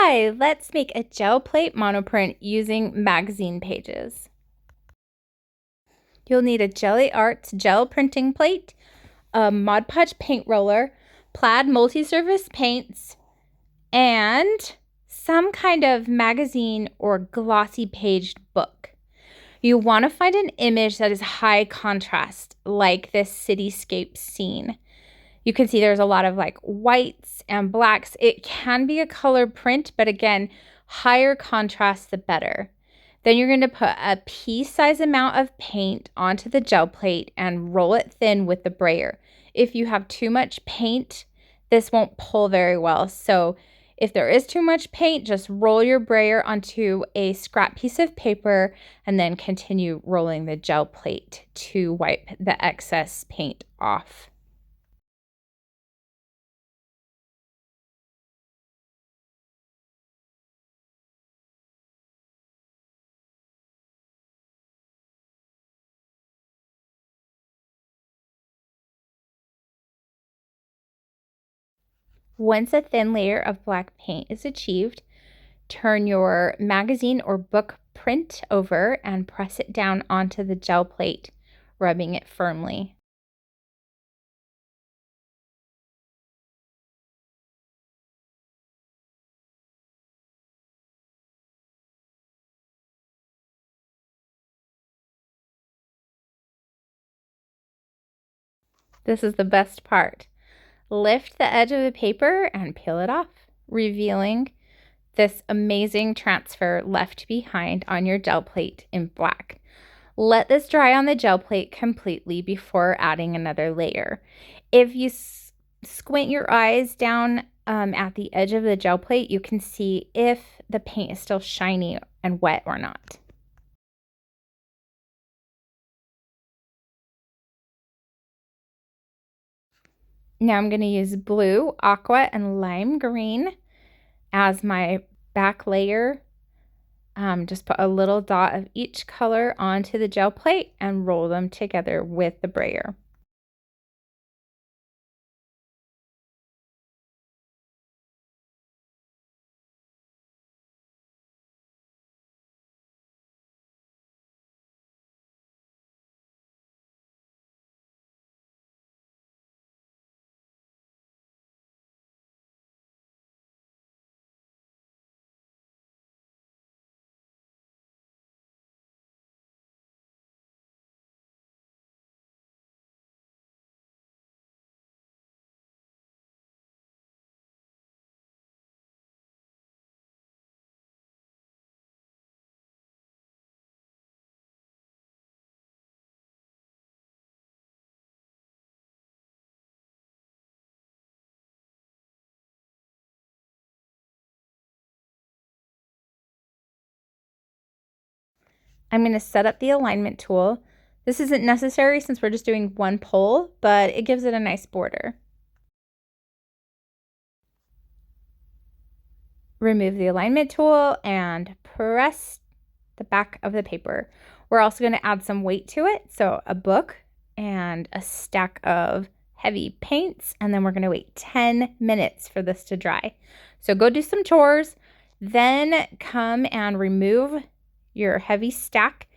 Hi, let's make a gel plate monoprint using magazine pages. You'll need a Gelli Arts gel printing plate, a Mod Podge paint roller, Plaid Multi-Surface paints, and some kind of magazine or glossy paged book. You want to find an image that is high contrast, like this cityscape scene. You can see there's a lot of like whites and blacks. It can be a color print, but again, higher contrast, the better. Then you're going to put a pea-size amount of paint onto the gel plate and roll it thin with the brayer. If you have too much paint, this won't pull very well. So if there is too much paint, just roll your brayer onto a scrap piece of paper and then continue rolling the gel plate to wipe the excess paint off. Once a thin layer of black paint is achieved, turn your magazine or book print over and press it down onto the gel plate, rubbing it firmly. This is the best part. Lift the edge of the paper and peel it off, revealing this amazing transfer left behind on your gel plate in black. Let this dry on the gel plate completely before adding another layer. If you squint your eyes down at the edge of the gel plate, you can see if the paint is still shiny and wet or not. Now I'm going to use blue, aqua, and lime green as my back layer. Just put a little dot of each color onto the gel plate and roll them together with the brayer. I'm going to set up the alignment tool. This isn't necessary since we're just doing one pull, but it gives it a nice border. Remove the alignment tool and press the back of the paper. We're also going to add some weight to it, so a book and a stack of heavy paints, and then we're going to wait 10 minutes for this to dry. So go do some chores, then come and remove your heavy stack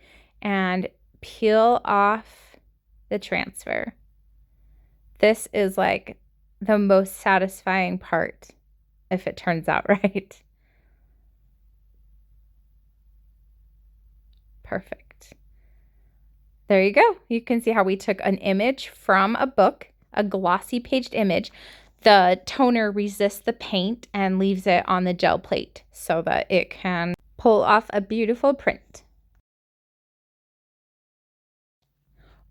and peel off the transfer. This is like the most satisfying part if it turns out right. Perfect. There you go. You can see how we took an image from a book, a glossy paged image. The toner resists the paint and leaves it on the gel plate so that it can pull off a beautiful print.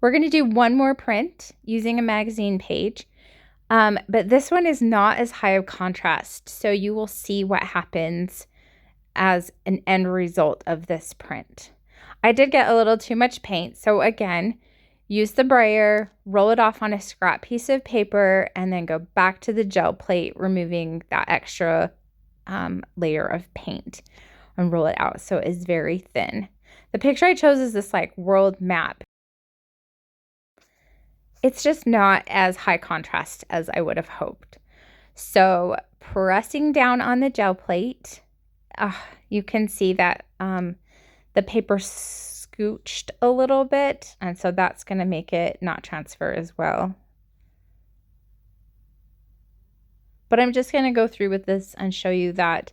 We're going to do one more print using a magazine page, but this one is not as high of contrast, so you will see what happens as an end result of this print. I did get a little too much paint, so again, use the brayer, roll it off on a scrap piece of paper, and then go back to the gel plate, removing that extra layer of paint and roll it out so it is very thin. The picture I chose is this like world map. It's just not as high contrast as I would have hoped. So pressing down on the gel plate, you can see that the paper scooched a little bit, and so that's going to make it not transfer as well. But I'm just going to go through with this and show you that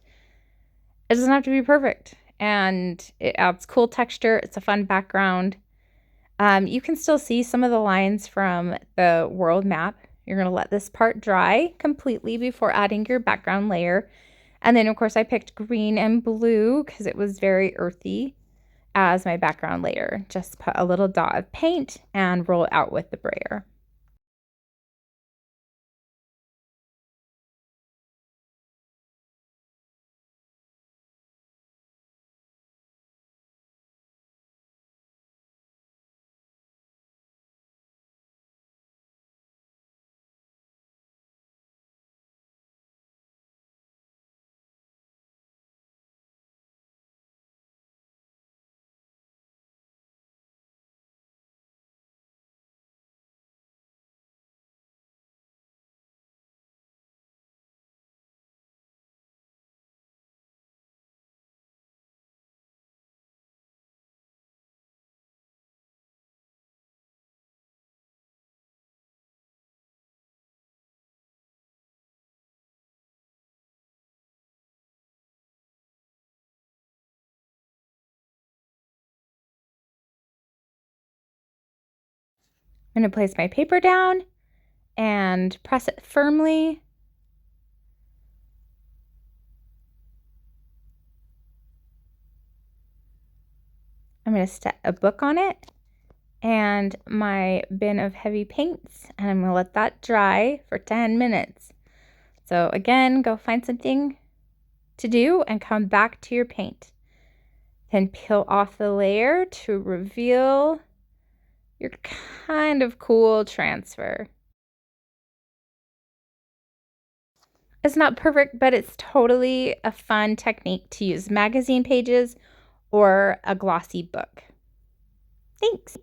it doesn't have to be perfect, and it adds cool texture. It's a fun background. You can still see some of the lines from the world map. You're going to let this part dry completely before adding your background layer. And then, of course, I picked green and blue because it was very earthy as my background layer. Just put a little dot of paint and roll it out with the brayer. I'm going to place my paper down and press it firmly. I'm going to set a book on it and my bin of heavy paints, and I'm going to let that dry for 10 minutes. So again, go find something to do and come back to your paint. Then peel off the layer to reveal your kind of cool transfer. It's not perfect, but it's totally a fun technique to use magazine pages or a glossy book. Thanks.